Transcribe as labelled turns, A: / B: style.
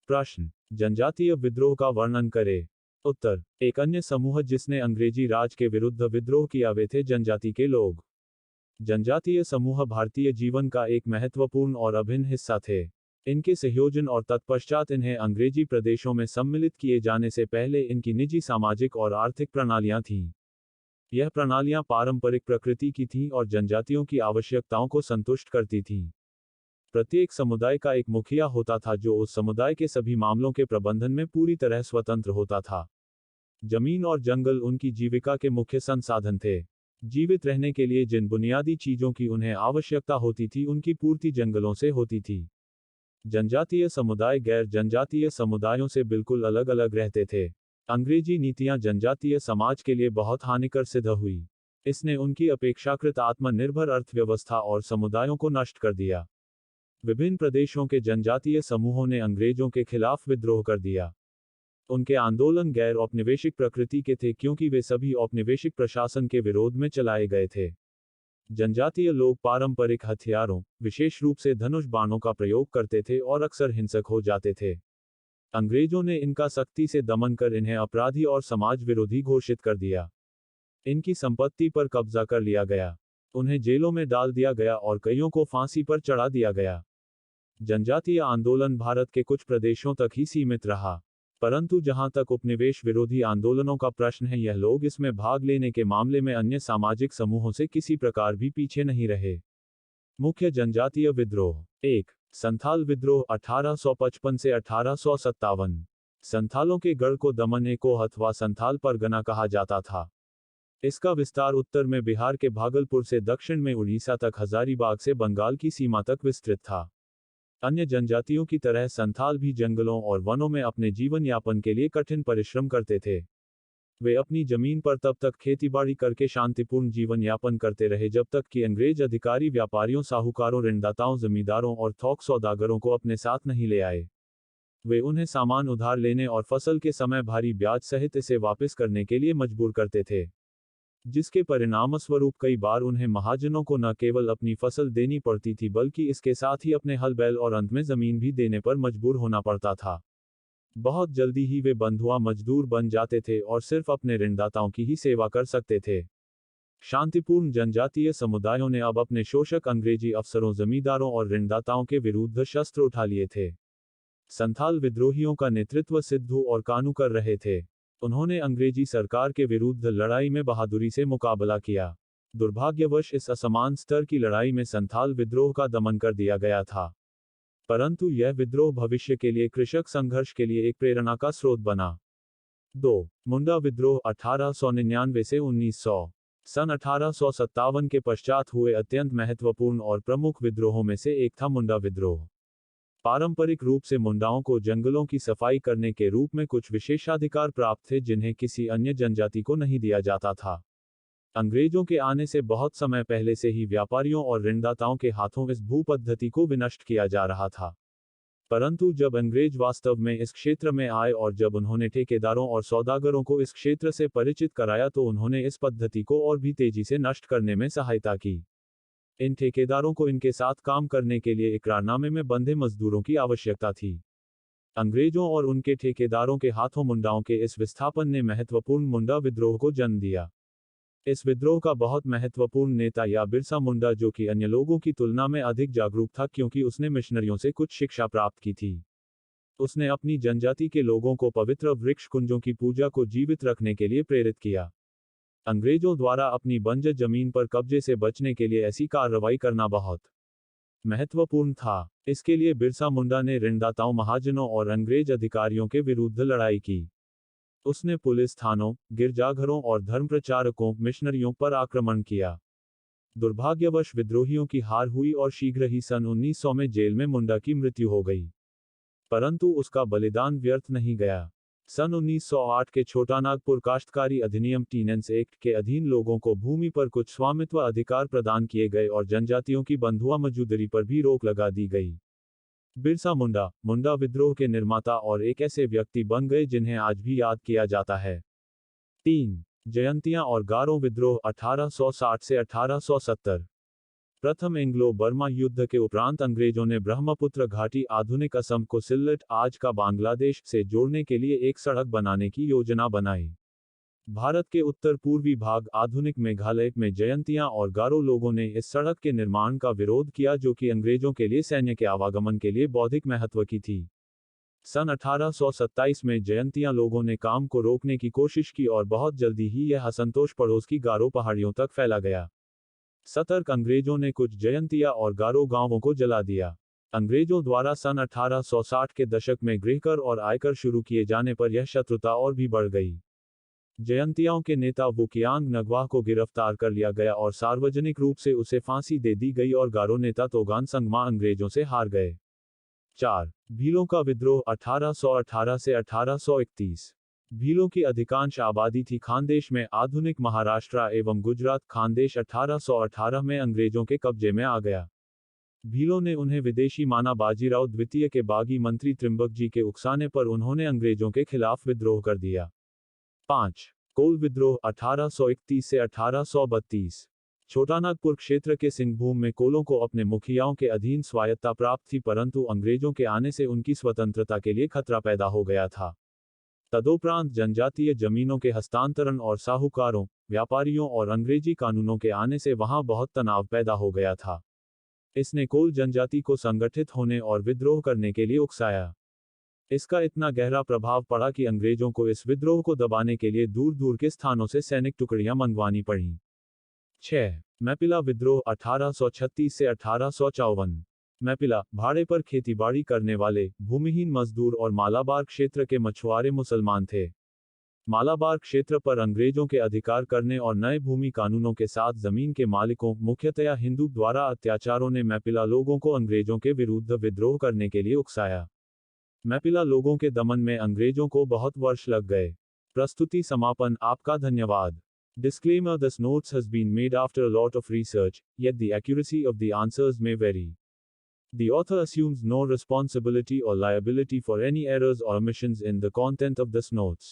A: प्रश्न, जनजातीय विद्रोह का वर्णन करें। उत्तर, एक अन्य समूह जिसने अंग्रेजी राज के विरुद्ध विद्रोह किया वे थे जनजाति के लोग। जनजातीय समूह भारतीय जीवन का एक महत्वपूर्ण और अभिन्न हिस्सा थे। इनके संयोजन और तत्पश्चात इन्हें अंग्रेजी प्रदेशों में सम्मिलित किए जाने से पहले इनकी निजी सामाजिक और आर्थिक प्रणालियां थीं। यह प्रणालियां पारंपरिक प्रकृति की थीं और जनजातियों की आवश्यकताओं को संतुष्ट करती थीं। प्रत्येक समुदाय का एक मुखिया होता था जो उस समुदाय के सभी मामलों के प्रबंधन में पूरी तरह स्वतंत्र होता था। जमीन और जंगल उनकी जीविका के मुख्य संसाधन थे। जीवित रहने के लिए जिन बुनियादी चीजों की उन्हें आवश्यकता होती थी उनकी पूर्ति जंगलों से होती थी। जनजातीय समुदाय गैर जनजातीय समुदायों से बिल्कुल अलग अलग रहते थे। अंग्रेजी नीतियां जनजातीय समाज के लिए बहुत हानिकर सिद्ध हुई। इसने उनकी अपेक्षाकृत आत्मनिर्भर अर्थव्यवस्था और समुदायों को नष्ट कर दिया। विभिन्न प्रदेशों के जनजातीय समूहों ने अंग्रेजों के खिलाफ विद्रोह कर दिया। उनके आंदोलन गैर औपनिवेशिक प्रकृति के थे क्योंकि वे सभी औपनिवेशिक प्रशासन के विरोध में चलाए गए थे। जनजातीय लोग पारंपरिक हथियारों, विशेष रूप से धनुष बाणों का प्रयोग करते थे और अक्सर हिंसक हो जाते थे। अंग्रेजों ने इनका सख्ती से दमन कर इन्हें अपराधी और समाज विरोधी घोषित कर दिया। इनकी संपत्ति पर कब्जा कर लिया गया। उन्हें जेलों में डाल दिया गया और कईयों को फांसी पर चढ़ा दिया गया। जनजातीय आंदोलन भारत के कुछ प्रदेशों तक ही सीमित रहा, परंतु जहां तक उपनिवेश विरोधी आंदोलनों का प्रश्न है, यह लोग इसमें भाग लेने के मामले में अन्य सामाजिक समूहों से किसी प्रकार भी पीछे नहीं रहे। मुख्य जनजातीय विद्रोह। 1. संथाल विद्रोह 1855 से 1857। संथालों के गढ़ को दमन एको अथवा संथाल परगना कहा जाता था। इसका विस्तार उत्तर में बिहार के भागलपुर से दक्षिण में उड़ीसा तक हजारीबाग से बंगाल की सीमा तक विस्तृत था। अन्य जनजातियों की तरह संथाल भी जंगलों और वनों में अपने जीवन यापन के लिए कठिन परिश्रम करते थे। वे अपनी जमीन पर तब तक खेतीबाड़ी करके शांतिपूर्ण जीवन यापन करते रहे जब तक कि अंग्रेज अधिकारी व्यापारियों, साहूकारों, ऋणदाताओं, जमींदारों और थोक सौदागरों को अपने साथ नहीं ले आए। वे उन्हें सामान उधार लेने और फसल के समय भारी ब्याज सहित इसे वापस करने के लिए मजबूर करते थे, जिसके परिणामस्वरूप कई बार उन्हें महाजनों को न केवल अपनी फसल देनी पड़ती थी बल्कि इसके साथ ही अपने हल बैल और अंत में जमीन भी देने पर मजबूर होना पड़ता था। बहुत जल्दी ही वे बंधुआ मजदूर बन जाते थे और सिर्फ अपने ऋणदाताओं की ही सेवा कर सकते थे। शांतिपूर्ण जनजातीय समुदायों ने अब अपने शोषक अंग्रेजी अफसरों, जमींदारों और ऋणदाताओं के विरुद्ध शस्त्र उठा लिए थे। संथाल विद्रोहियों का नेतृत्व सिद्धू और कानू कर रहे थे। उन्होंने अंग्रेजी सरकार के विरुद्ध लड़ाई में बहादुरी से मुकाबला किया। दुर्भाग्यवश इस असमान स्तर की लड़ाई में संथाल विद्रोह का दमन कर दिया गया था, परंतु यह विद्रोह भविष्य के लिए कृषक संघर्ष के लिए एक प्रेरणा का स्रोत बना। 2. मुंडा विद्रोह 1899 से 1900। सन 1857 के पश्चात हुए अत्यंत महत्वपूर्ण और प्रमुख विद्रोहों में से एक था मुंडा विद्रोह। पारंपरिक रूप से मुंडाओं को जंगलों की सफाई करने के रूप में कुछ विशेषाधिकार प्राप्त थे जिन्हें किसी अन्य जनजाति को नहीं दिया जाता था। अंग्रेजों के आने से बहुत समय पहले से ही व्यापारियों और ऋणदाताओं के हाथों इस भू पद्धति को विनष्ट किया जा रहा था, परंतु जब अंग्रेज वास्तव में इस क्षेत्र में आए और जब उन्होंने ठेकेदारों और सौदागरों को इस क्षेत्र से परिचित कराया तो उन्होंने इस पद्धति को और भी तेजी से नष्ट करने में सहायता की। इन ठेकेदारों को इनके साथ काम करने के लिए इकरारनामे में बंधे मजदूरों की आवश्यकता थी। अंग्रेजों और उनके ठेकेदारों के हाथों मुंडाओं के इस विस्थापन ने महत्वपूर्ण मुंडा विद्रोह को जन्म दिया। इस विद्रोह का बहुत महत्वपूर्ण नेता या बिरसा मुंडा, जो कि अन्य लोगों की तुलना में अधिक जागरूक था क्योंकि उसने मिशनरियों से कुछ शिक्षा प्राप्त की थी। उसने अपनी जनजाति के लोगों को पवित्र वृक्ष कुंजों की पूजा को जीवित रखने के लिए प्रेरित किया। अंग्रेजों द्वारा अपनी बंजर जमीन पर कब्जे से बचने के लिए ऐसी कार्रवाई करना बहुत महत्वपूर्ण था। इसके लिए बिरसा मुंडा ने ऋणदाताओं, महाजनों और अंग्रेज अधिकारियों के विरुद्ध लड़ाई की। उसने पुलिस थानों, गिरजाघरों और धर्म प्रचारकों, मिशनरियों पर आक्रमण किया। दुर्भाग्यवश विद्रोहियों की हार हुई और शीघ्र ही सन 1900 में जेल में मुंडा की मृत्यु हो गई, परंतु उसका बलिदान व्यर्थ नहीं गया। सन 1908 के छोटानागपुर काश्तकारी अधिनियम टीनेंस एक्ट के अधीन लोगों को भूमि पर कुछ स्वामित्व अधिकार प्रदान किए गए और जनजातियों की बंधुआ मौजूदगी पर भी रोक लगा दी गई। बिरसा मुंडा, मुंडा विद्रोह के निर्माता और एक ऐसे व्यक्ति बन गए जिन्हें आज भी याद किया जाता है। 3. जयंतिया और गारो विद्रोह 1860 से 1870। प्रथम एंग्लो बर्मा युद्ध के उपरांत अंग्रेजों ने ब्रह्मपुत्र घाटी आधुनिक असम को सिल्लेट आज का बांग्लादेश से जोड़ने के लिए एक सड़क बनाने की योजना बनाई। भारत के उत्तर पूर्वी भाग आधुनिक मेघालय में जयंतिया और गारो लोगों ने इस सड़क के निर्माण का विरोध किया, जो कि अंग्रेजों के लिए सैन्य के आवागमन के लिए बौद्धिक महत्व की थी। सन 1827 में जयंतिया लोगों ने काम को रोकने की कोशिश की और बहुत जल्दी ही यह असंतोष पड़ोस की गारो पहाड़ियों तक फैला गया। सतर्क अंग्रेजों ने कुछ जयंतिया और गारो गांवों को जला दिया। अंग्रेजों द्वारा सन 1860 के दशक में गृहकर और आयकर शुरू किए जाने पर यह शत्रुता और भी बढ़ गई। जयंतियाओं के नेता वुकियांग नगवाह को गिरफ्तार कर लिया गया और सार्वजनिक रूप से उसे फांसी दे दी गई और गारो नेता तोगान संगमा अंग्रेजों से हार गए। 4. भीलों का विद्रोह 1818 से 1831। भीलों की अधिकांश आबादी थी खानदेश में। आधुनिक महाराष्ट्र एवं गुजरात खानदेश 1818 में अंग्रेजों के कब्जे में आ गया। भीलों ने उन्हें विदेशी माना। बाजीराव द्वितीय के बागी मंत्री त्रिम्बक जी के उकसाने पर उन्होंने अंग्रेजों के खिलाफ विद्रोह कर दिया। 5. कोल विद्रोह 1831 से 1832। छोटानागपुर क्षेत्र के सिंहभूम में कोलों को अपने मुखियाओं के अधीन स्वायत्ता प्राप्त थी, परंतु अंग्रेजों के आने से उनकी स्वतंत्रता के लिए खतरा पैदा हो गया था। तदोपरांत जनजातीय जमीनों के हस्तांतरण और साहूकारों, व्यापारियों और अंग्रेजी कानूनों के आने से वहां बहुत तनाव पैदा हो गया था। इसने कोल जनजाति को संगठित होने और विद्रोह करने के लिए उकसाया। इसका इतना गहरा प्रभाव पड़ा कि अंग्रेजों को इस विद्रोह को दबाने के लिए दूर दूर के स्थानों से सैनिक टुकड़ियां मंगवानी पड़ीं। 6. मैपिला विद्रोह 1836 से 1854। मैपिला, भाड़े पर खेतीबाड़ी करने वाले, भूमिहीन मजदूर और मालाबार क्षेत्र के मछुआरे मुसलमान थे। मालाबार क्षेत्र पर अंग्रेजों के अधिकार करने और नए भूमि कानूनों के साथ जमीन के मालिकों, मुख्यतया हिंदू द्वारा अत्याचारों ने मैपिला लोगों को अंग्रेजों के विरुद्ध विद्रोह करने के लिए उकसाया। मैपिला लोगों के दमन में अंग्रेजों को बहुत वर्ष लग गए। प्रस्तुति समापन। आपका धन्यवाद। Disclaimer: This notes has been made after a lot of research, yet the accuracy of the answers may vary. The author assumes no responsibility or liability for any errors or omissions in the content of this notes.